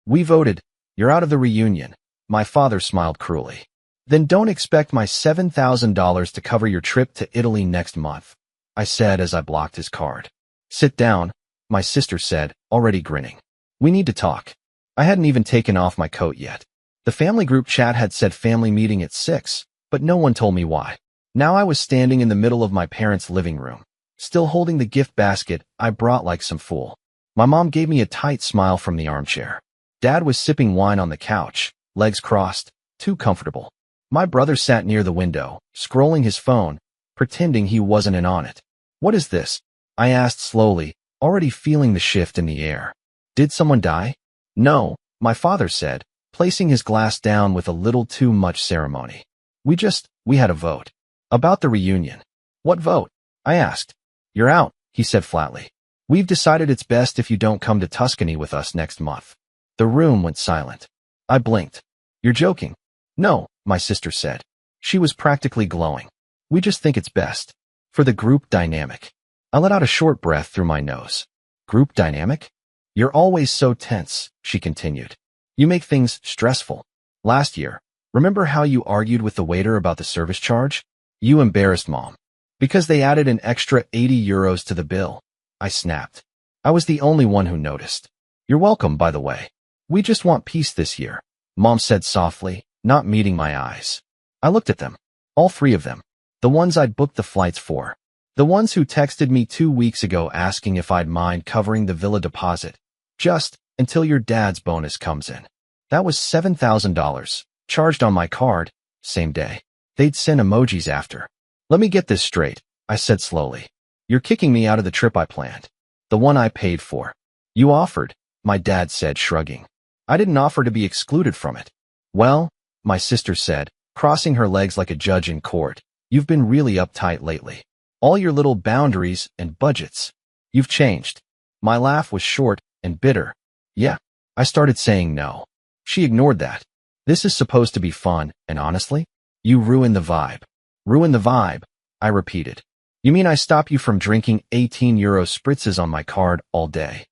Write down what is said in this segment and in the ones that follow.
We voted. You're out of the reunion. My father smiled cruelly. Then don't expect my $7,000 to cover your trip to Italy next month, I said as I blocked his card. Sit down, my sister said, already grinning. We need to talk. I hadn't even taken off my coat yet. The family group chat had said family meeting at 6, but no one told me why. Now I was standing in the middle of my parents' living room, still holding the gift basket I brought like some fool. My mom gave me a tight smile from the armchair. Dad was sipping wine on the couch, legs crossed, too comfortable. My brother sat near the window, scrolling his phone, pretending he wasn't in on it. What is this? I asked slowly, already feeling the shift in the air. Did someone die? No, my father said, placing his glass down with a little too much ceremony. We had a vote. About the reunion. What vote? I asked. You're out, he said flatly. We've decided it's best if you don't come to Tuscany with us next month. The room went silent. I blinked. You're joking. No, my sister said. She was practically glowing. We just think it's best. For the group dynamic. I let out a short breath through my nose. Group dynamic? You're always so tense, she continued. You make things stressful. Last year, remember how you argued with the waiter about the service charge? You embarrassed Mom. Because they added an extra €80 to the bill. I snapped. I was the only one who noticed. You're welcome, by the way. We just want peace this year, Mom said softly, not meeting my eyes. I looked at them. All three of them. The ones I'd booked the flights for. The ones who texted me 2 weeks ago asking if I'd mind covering the villa deposit. Just until your dad's bonus comes in. That was $7,000, charged on my card, same day. They'd send emojis after. Let me get this straight, I said slowly. You're kicking me out of the trip I planned. The one I paid for. You offered, my dad said, shrugging. I didn't offer to be excluded from it. Well, my sister said, crossing her legs like a judge in court, you've been really uptight lately. All your little boundaries and budgets. You've changed. My laugh was short and bitter. Yeah, I started saying no. She ignored that. This is supposed to be fun, and honestly, you ruined the vibe. Ruin the vibe, I repeated. You mean I stop you from drinking €18 spritzes on my card all day?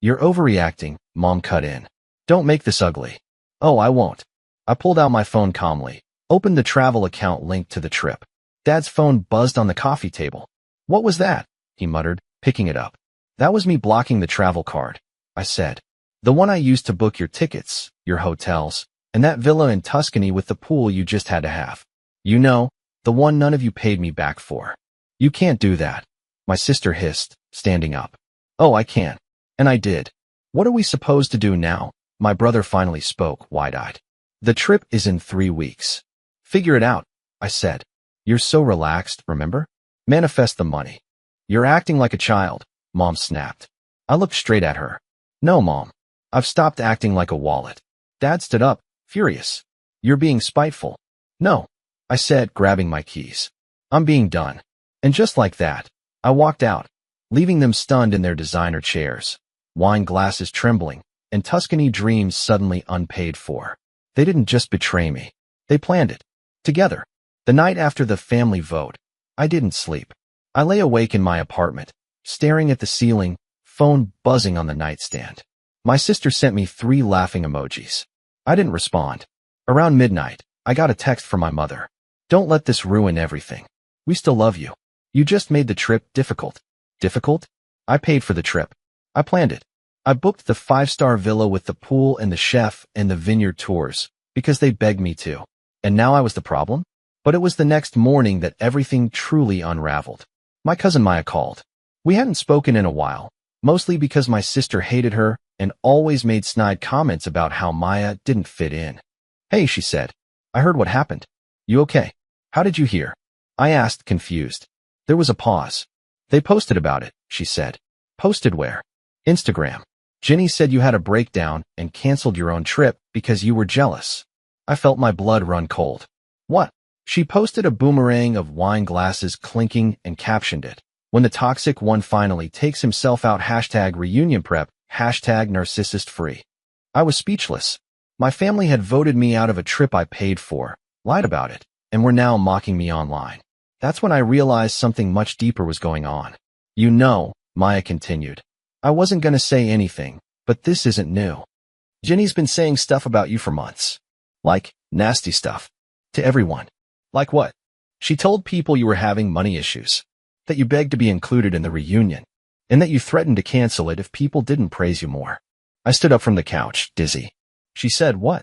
You're overreacting, Mom cut in. Don't make this ugly. Oh, I won't. I pulled out my phone calmly, opened the travel account linked to the trip. Dad's phone buzzed on the coffee table. What was that? He muttered, picking it up. That was me blocking the travel card, I said. The one I used to book your tickets, your hotels, and that villa in Tuscany with the pool you just had to have. You know, the one none of you paid me back for. You can't do that, my sister hissed, standing up. Oh, I can. And I did. What are we supposed to do now? My brother finally spoke, wide-eyed. The trip is in 3 weeks. Figure it out, I said. You're so relaxed, remember? Manifest the money. You're acting like a child, Mom snapped. I looked straight at her. No, Mom. I've stopped acting like a wallet. Dad stood up, furious. You're being spiteful. No, I said, grabbing my keys. I'm being done. And just like that, I walked out, leaving them stunned in their designer chairs, wine glasses trembling, and Tuscany dreams suddenly unpaid for. They didn't just betray me. They planned it. Together. The night after the family vote, I didn't sleep. I lay awake in my apartment, staring at the ceiling, phone buzzing on the nightstand. My sister sent me 3 laughing emojis. I didn't respond. Around midnight, I got a text from my mother. Don't let this ruin everything. We still love you. You just made the trip difficult. Difficult? I paid for the trip. I planned it. I booked the 5-star villa with the pool and the chef and the vineyard tours because they begged me to. And now I was the problem? But it was the next morning that everything truly unraveled. My cousin Maya called. We hadn't spoken in a while, mostly because my sister hated her and always made snide comments about how Maya didn't fit in. Hey, she said. I heard what happened. You okay? How did you hear? I asked, confused. There was a pause. They posted about it, she said. Posted where? Instagram. Jenny said you had a breakdown and canceled your own trip because you were jealous. I felt my blood run cold. What? She posted a boomerang of wine glasses clinking and captioned it. When the toxic one finally takes himself out, #reunion prep, #narcissist free. I was speechless. My family had voted me out of a trip I paid for, lied about it, and were now mocking me online. That's when I realized something much deeper was going on. You know, Maya continued. I wasn't going to say anything, but this isn't new. Jenny's been saying stuff about you for months. Like, nasty stuff. To everyone. Like what? She told people you were having money issues. That you begged to be included in the reunion. And that you threatened to cancel it if people didn't praise you more. I stood up from the couch, dizzy. She said what?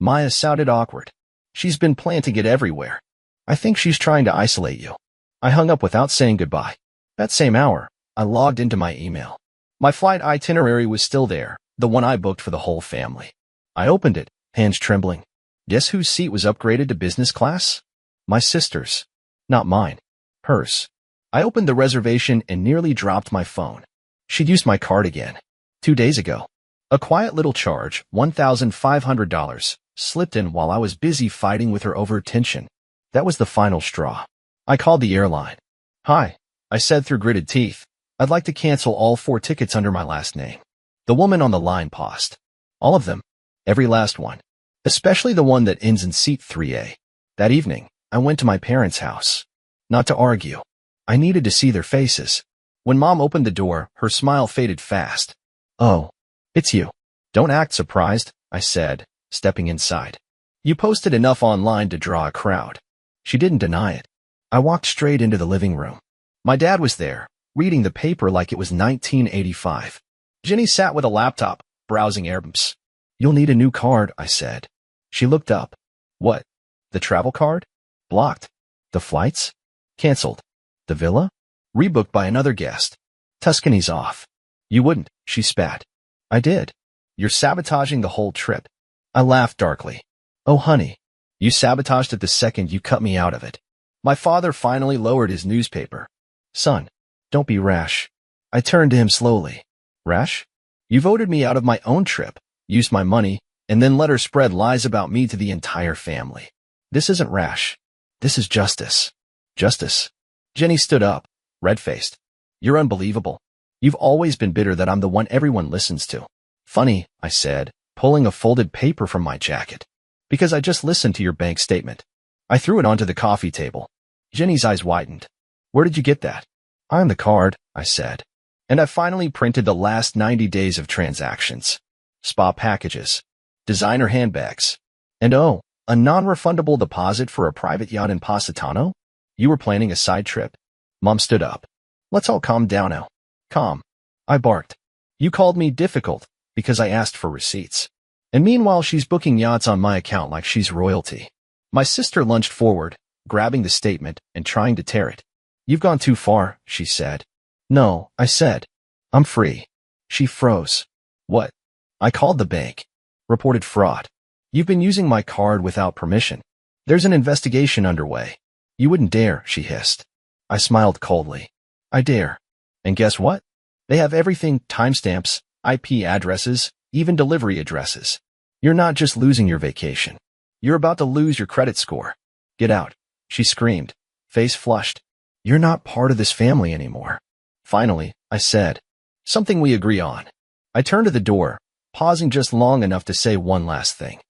Maya sounded awkward. She's been planting it everywhere. I think she's trying to isolate you. I hung up without saying goodbye. That same hour, I logged into my email. My flight itinerary was still there, the one I booked for the whole family. I opened it, hands trembling. Guess whose seat was upgraded to business class? My sister's. Not mine. Hers. I opened the reservation and nearly dropped my phone. She'd used my card again. 2 days ago. A quiet little charge, $1,500, slipped in while I was busy fighting with her over tension. That was the final straw. I called the airline. Hi, I said through gritted teeth. I'd like to cancel all 4 tickets under my last name. The woman on the line paused. All of them. Every last one. Especially the one that ends in seat 3A. That evening, I went to my parents' house. Not to argue. I needed to see their faces. When Mom opened the door, her smile faded fast. Oh, it's you. Don't act surprised, I said, stepping inside. You posted enough online to draw a crowd. She didn't deny it. I walked straight into the living room. My dad was there, reading the paper like it was 1985. Jenny sat with a laptop, browsing albums. You'll need a new card, I said. She looked up. What? The travel card? Blocked. The flights? Cancelled. The villa? Rebooked by another guest. Tuscany's off. You wouldn't, she spat. I did. You're sabotaging the whole trip. I laughed darkly. Oh, honey. You sabotaged it the second you cut me out of it. My father finally lowered his newspaper. Son, don't be rash. I turned to him slowly. Rash? You voted me out of my own trip, used my money, and then let her spread lies about me to the entire family. This isn't rash. This is justice. Justice. Jenny stood up, red-faced. You're unbelievable. You've always been bitter that I'm the one everyone listens to. Funny, I said, pulling a folded paper from my jacket. Because I just listened to your bank statement. I threw it onto the coffee table. Jenny's eyes widened. Where did you get that? On the card, I said. And I finally printed the last 90 days of transactions. Spa packages. Designer handbags. And oh, a non-refundable deposit for a private yacht in Positano? You were planning a side trip? Mom stood up. Let's all calm down now. Calm. I barked. You called me difficult because I asked for receipts. And meanwhile, she's booking yachts on my account like she's royalty. My sister lunged forward, grabbing the statement and trying to tear it. You've gone too far, she said. No, I said. I'm free. She froze. What? I called the bank. Reported fraud. You've been using my card without permission. There's an investigation underway. You wouldn't dare, she hissed. I smiled coldly. I dare. And guess what? They have everything, timestamps, IP addresses, even delivery addresses. You're not just losing your vacation. You're about to lose your credit score. Get out, she screamed, face flushed. You're not part of this family anymore. Finally, I said, something we agree on. I turned to the door, pausing just long enough to say one last thing.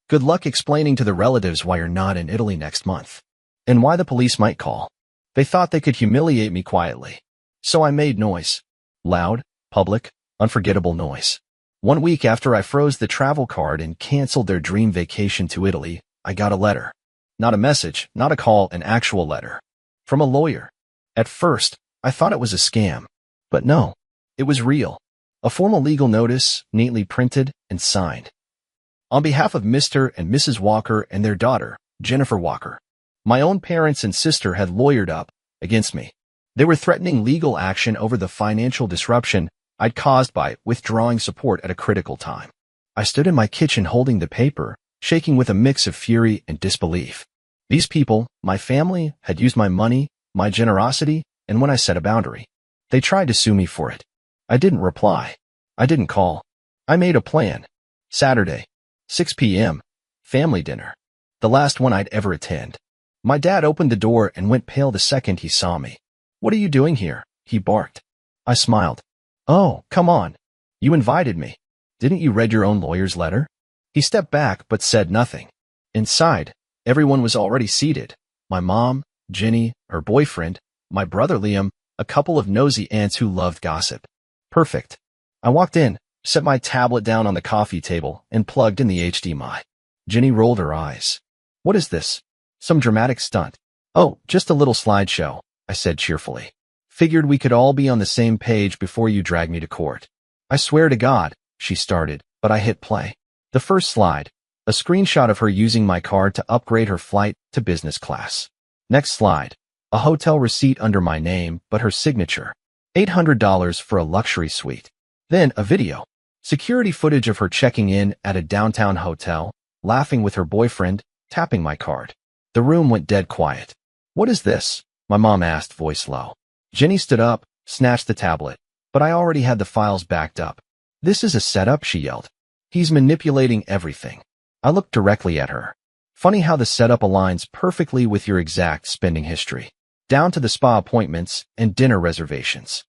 Good luck explaining to the relatives why you're not in Italy next month. And why the police might call. They thought they could humiliate me quietly. So I made noise. Loud, public, unforgettable noise. 1 week after I froze the travel card and canceled their dream vacation to Italy, I got a letter. Not a message, not a call, an actual letter. From a lawyer. At first, I thought it was a scam. But no, it was real. A formal legal notice, neatly printed and signed. On behalf of Mr. and Mrs. Walker and their daughter, Jennifer Walker. My own parents and sister had lawyered up against me. They were threatening legal action over the financial disruption I'd caused by withdrawing support at a critical time. I stood in my kitchen holding the paper, shaking with a mix of fury and disbelief. These people, my family, had used my money, my generosity, and when I set a boundary, they tried to sue me for it. I didn't reply. I didn't call. I made a plan. Saturday, 6 p.m., family dinner. The last one I'd ever attend. My dad opened the door and went pale the second he saw me. What are you doing here? He barked. I smiled. Oh, come on. You invited me. Didn't you read your own lawyer's letter? He stepped back but said nothing. Inside, everyone was already seated. My mom, Jenny, her boyfriend, my brother Liam, a couple of nosy aunts who loved gossip. Perfect. I walked in, set my tablet down on the coffee table, and plugged in the HDMI. Jenny rolled her eyes. What is this? Some dramatic stunt? Oh, just a little slideshow, I said cheerfully. Figured we could all be on the same page before you drag me to court. I swear to God, she started, but I hit play. The first slide, a screenshot of her using my card to upgrade her flight to business class. Next slide, a hotel receipt under my name, but her signature. $800 for a luxury suite. Then a video. Security footage of her checking in at a downtown hotel, laughing with her boyfriend, tapping my card. The room went dead quiet. What is this? My mom asked, voice low. Jenny stood up, snatched the tablet, but I already had the files backed up. This is a setup, she yelled. He's manipulating everything. I looked directly at her. Funny how the setup aligns perfectly with your exact spending history, down to the spa appointments and dinner reservations.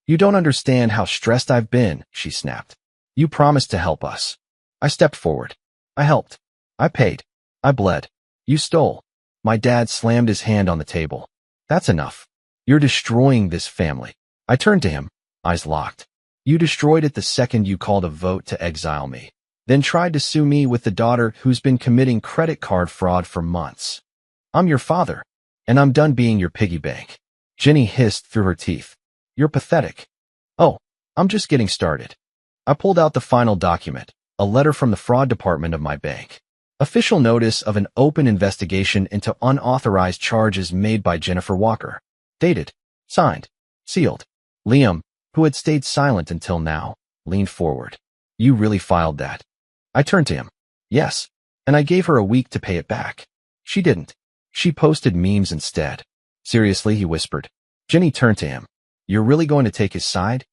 You don't understand how stressed I've been, she snapped. You promised to help us. I stepped forward. I helped. I paid. I bled. You stole. My dad slammed his hand on the table. That's enough. You're destroying this family. I turned to him, eyes locked. You destroyed it the second you called a vote to exile me, then tried to sue me with the daughter who's been committing credit card fraud for months. I'm your father, and I'm done being your piggy bank. Jenny hissed through her teeth. You're pathetic. Oh, I'm just getting started. I pulled out the final document, a letter from the fraud department of my bank. Official notice of an open investigation into unauthorized charges made by Jennifer Walker. Dated, signed, sealed. Liam, who had stayed silent until now, leaned forward. You really filed that? I turned to him. Yes, and I gave her a week to pay it back. She didn't. She posted memes instead. Seriously, he whispered. Jenny turned to him. You're really going to take his side?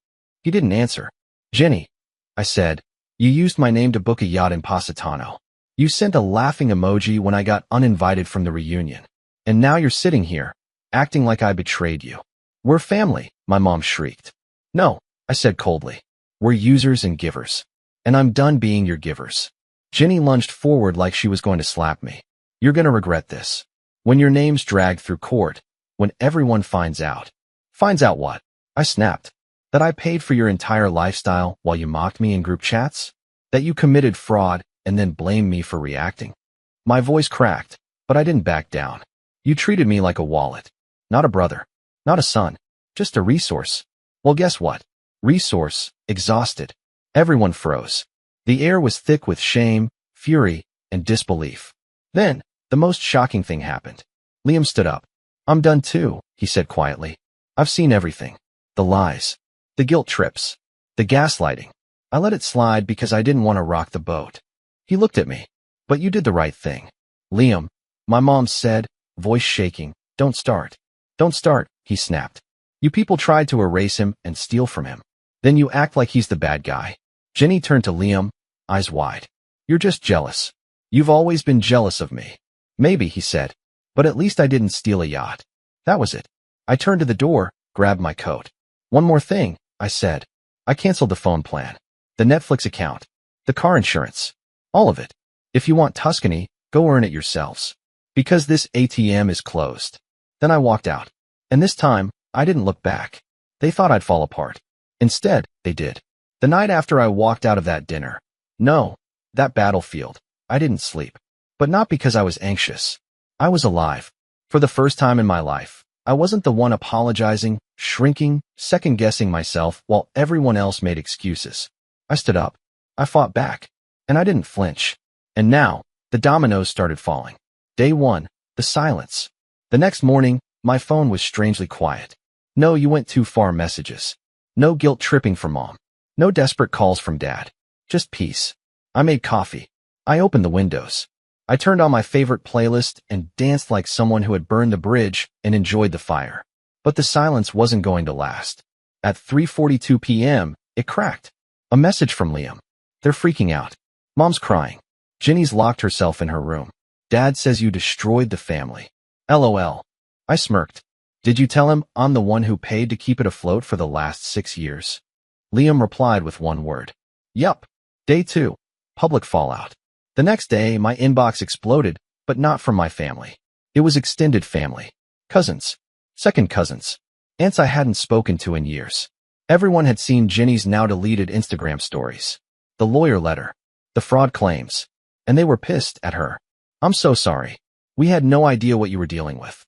He didn't answer. Jenny, I said, you used my name to book a yacht in Positano. You sent a laughing emoji when I got uninvited from the reunion. And now you're sitting here, acting like I betrayed you. We're family, my mom shrieked. No, I said coldly. We're users and givers. And I'm done being your givers. Jenny lunged forward like she was going to slap me. You're going to regret this. When your name's dragged through court, when everyone finds out. Finds out what? I snapped. That I paid for your entire lifestyle while you mocked me in group chats? That you committed fraud and then blamed me for reacting? My voice cracked, but I didn't back down. You treated me like a wallet. Not a brother. Not a son. Just a resource. Well, guess what? Resource, exhausted. Everyone froze. The air was thick with shame, fury, and disbelief. Then, the most shocking thing happened. Liam stood up. I'm done too, he said quietly. I've seen everything. The lies. The guilt trips. The gaslighting. I let it slide because I didn't want to rock the boat. He looked at me. But you did the right thing. Liam, my mom said, voice shaking, don't start. Don't start, he snapped. You people tried to erase him and steal from him. Then you act like he's the bad guy. Jenny turned to Liam, eyes wide. You're just jealous. You've always been jealous of me. Maybe, he said. But at least I didn't steal a yacht. That was it. I turned to the door, grabbed my coat. One more thing, I said. I canceled the phone plan, the Netflix account, the car insurance, all of it. If you want Tuscany, go earn it yourselves. Because this ATM is closed. Then I walked out. And this time, I didn't look back. They thought I'd fall apart. Instead, they did. The night after I walked out of that dinner. No, that battlefield. I didn't sleep. But not because I was anxious. I was alive. For the first time in my life, I wasn't the one apologizing, shrinking, second-guessing myself while everyone else made excuses. I stood up. I fought back. And I didn't flinch. And now, the dominoes started falling. Day 1, the silence. The next morning, my phone was strangely quiet. No you went too far messages. No guilt tripping from mom. No desperate calls from dad. Just peace. I made coffee. I opened the windows. I turned on my favorite playlist and danced like someone who had burned the bridge and enjoyed the fire. But the silence wasn't going to last. At 3:42 p.m., it cracked. A message from Liam. They're freaking out. Mom's crying. Jenny's locked herself in her room. Dad says you destroyed the family. LOL. I smirked. Did you tell him I'm the one who paid to keep it afloat for the last 6 years? Liam replied with one word. Yup. Day 2. Public fallout. The next day, my inbox exploded, but not from my family. It was extended family. Cousins. Second cousins. Aunts I hadn't spoken to in years. Everyone had seen Jenny's now deleted Instagram stories, the lawyer letter, the fraud claims, and they were pissed at her. I'm so sorry. We had no idea what you were dealing with.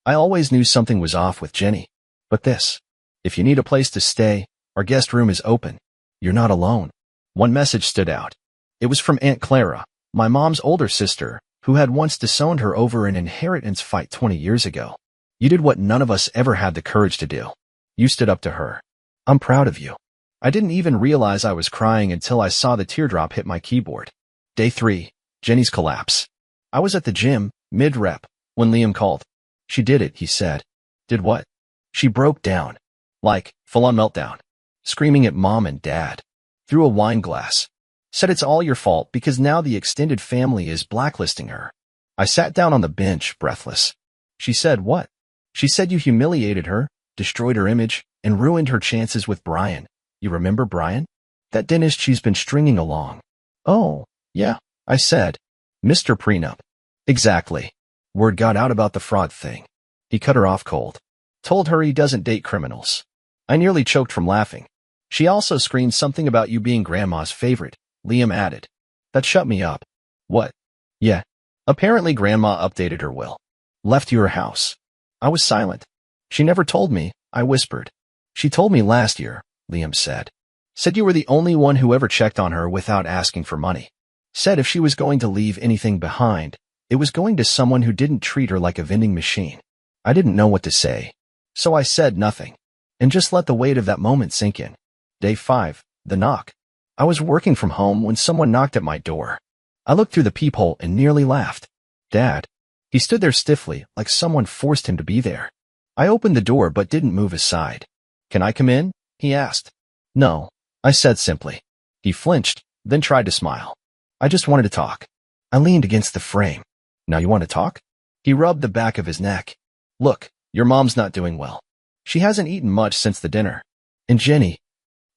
I always knew something was off with Jenny. But this. If you need a place to stay, our guest room is open. You're not alone. One message stood out. It was from Aunt Clara, my mom's older sister, who had once disowned her over an inheritance fight 20 years ago. You did what none of us ever had the courage to do. You stood up to her. I'm proud of you. I didn't even realize I was crying until I saw the teardrop hit my keyboard. Day 3. Jenny's collapse. I was at the gym, mid-rep, when Liam called. She did it, he said. Did what? She broke down. Like, full-on meltdown. Screaming at mom and dad. Threw a wine glass. Said it's all your fault because now the extended family is blacklisting her. I sat down on the bench, breathless. She said what? She said you humiliated her, destroyed her image, and ruined her chances with Brian. You remember Brian? That dentist she's been stringing along. Oh, yeah, I said. Mr. Prenup. Exactly. Word got out about the fraud thing. He cut her off cold. Told her he doesn't date criminals. I nearly choked from laughing. She also screamed something about you being grandma's favorite, Liam added. That shut me up. What? Yeah. Apparently grandma updated her will. Left you her house. I was silent. She never told me, I whispered. She told me last year, Liam said. Said you were the only one who ever checked on her without asking for money. Said if she was going to leave anything behind, it was going to someone who didn't treat her like a vending machine. I didn't know what to say. So I said nothing. And just let the weight of that moment sink in. Day 5. The knock. I was working from home when someone knocked at my door. I looked through the peephole and nearly laughed. Dad. He stood there stiffly, like someone forced him to be there. I opened the door but didn't move aside. Can I come in? He asked. No, I said simply. He flinched, then tried to smile. I just wanted to talk. I leaned against the frame. Now you want to talk? He rubbed the back of his neck. Look, your mom's not doing well. She hasn't eaten much since the dinner. And Jenny.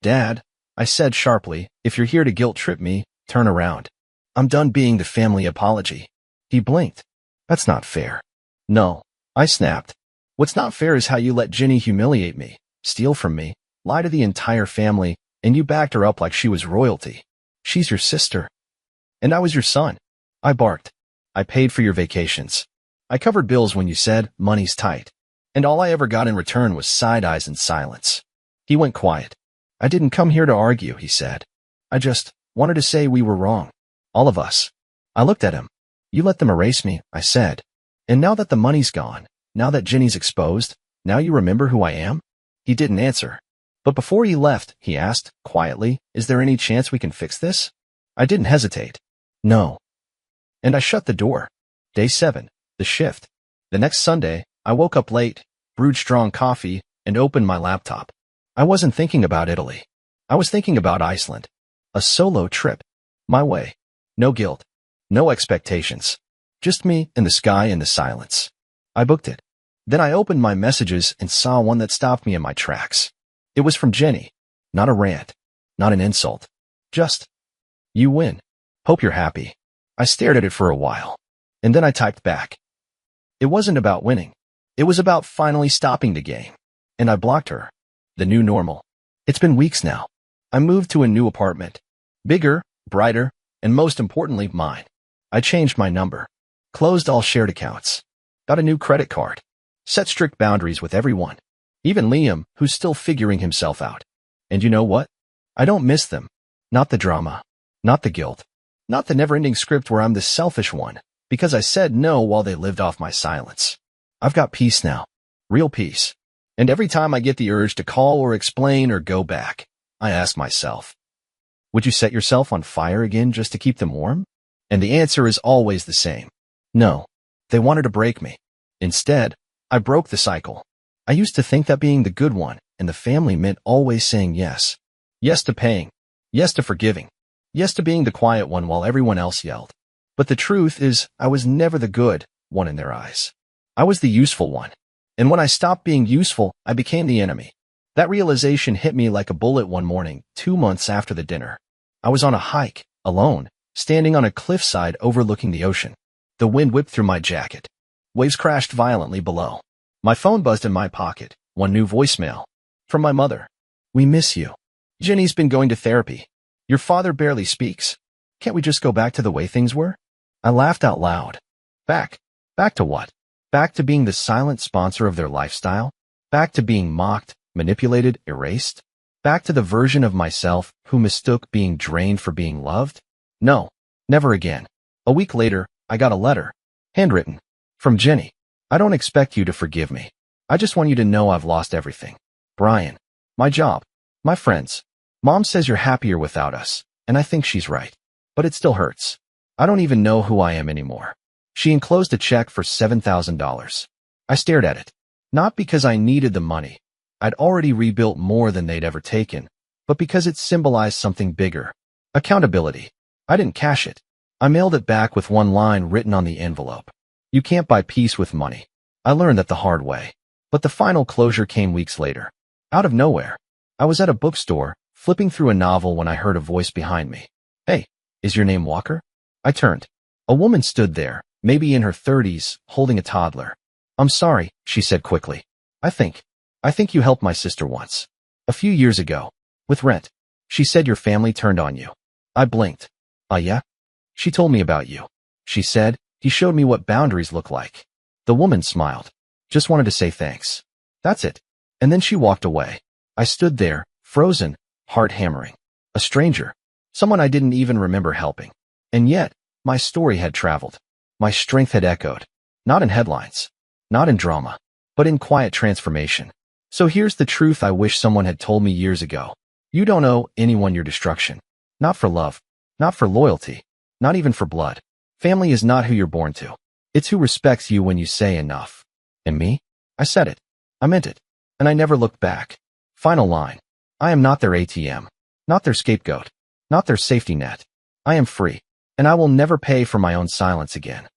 Dad, I said sharply, if you're here to guilt-trip me, turn around. I'm done being the family apology. He blinked. That's not fair. No, I snapped. What's not fair is how you let Jenny humiliate me, steal from me, lie to the entire family, and you backed her up like she was royalty. She's your sister. And I was your son. I barked. I paid for your vacations. I covered bills when you said, money's tight. And all I ever got in return was side eyes and silence. He went quiet. I didn't come here to argue, he said. I just wanted to say we were wrong. All of us. I looked at him. You let them erase me, I said. And now that the money's gone, now that Jenny's exposed, now you remember who I am? He didn't answer. But before he left, he asked, quietly, is there any chance we can fix this? I didn't hesitate. No. And I shut the door. Day 7. The shift. The next Sunday, I woke up late, brewed strong coffee, and opened my laptop. I wasn't thinking about Italy. I was thinking about Iceland. A solo trip. My way. No guilt. No expectations. Just me and the sky and the silence. I booked it. Then I opened my messages and saw one that stopped me in my tracks. It was from Jenny. Not a rant. Not an insult. Just, you win. Hope you're happy. I stared at it for a while. And then I typed back. It wasn't about winning. It was about finally stopping the game. And I blocked her. The new normal. It's been weeks now. I moved to a new apartment. Bigger, brighter, and most importantly, mine. I changed my number. Closed all shared accounts. Got a new credit card. Set strict boundaries with everyone. Even Liam, who's still figuring himself out. And you know what? I don't miss them. Not the drama. Not the guilt. Not the never-ending script where I'm the selfish one, because I said no while they lived off my silence. I've got peace now. Real peace. And every time I get the urge to call or explain or go back, I ask myself, would you set yourself on fire again just to keep them warm? And the answer is always the same. No. They wanted to break me. Instead, I broke the cycle. I used to think that being the good one and the family meant always saying yes. Yes to paying. Yes to forgiving. Yes to being the quiet one while everyone else yelled. But the truth is, I was never the good one in their eyes. I was the useful one. And when I stopped being useful, I became the enemy. That realization hit me like a bullet one morning, 2 months after the dinner. I was on a hike, alone, standing on a cliffside overlooking the ocean. The wind whipped through my jacket. Waves crashed violently below. My phone buzzed in my pocket, one new voicemail. From my mother. We miss you. Jenny's been going to therapy. Your father barely speaks. Can't we just go back to the way things were? I laughed out loud. Back? Back to what? Back to being the silent sponsor of their lifestyle? Back to being mocked, manipulated, erased? Back to the version of myself who mistook being drained for being loved? No, never again. A week later, I got a letter. Handwritten. From Jenny. I don't expect you to forgive me. I just want you to know I've lost everything. Brian. My job. My friends. Mom says you're happier without us, and I think she's right. But it still hurts. I don't even know who I am anymore. She enclosed a check for $7,000. I stared at it. Not because I needed the money. I'd already rebuilt more than they'd ever taken, but because it symbolized something bigger. Accountability. I didn't cash it. I mailed it back with one line written on the envelope. You can't buy peace with money. I learned that the hard way. But the final closure came weeks later. Out of nowhere. I was at a bookstore, flipping through a novel when I heard a voice behind me. Hey, is your name Walker? I turned. A woman stood there, maybe in her 30s, holding a toddler. I'm sorry, she said quickly. I think you helped my sister once. A few years ago. With rent. She said your family turned on you. I blinked. Yeah? She told me about you. She said, he showed me what boundaries look like. The woman smiled. Just wanted to say thanks. That's it. And then she walked away. I stood there, frozen, heart hammering. A stranger. Someone I didn't even remember helping. And yet, my story had traveled. My strength had echoed. Not in headlines. Not in drama. But in quiet transformation. So here's the truth I wish someone had told me years ago. You don't owe anyone your destruction. Not for love. Not for loyalty. Not even for blood. Family is not who you're born to. It's who respects you when you say enough. And me? I said it. I meant it. And I never looked back. Final line. I am not their ATM. Not their scapegoat. Not their safety net. I am free. And I will never pay for my own silence again.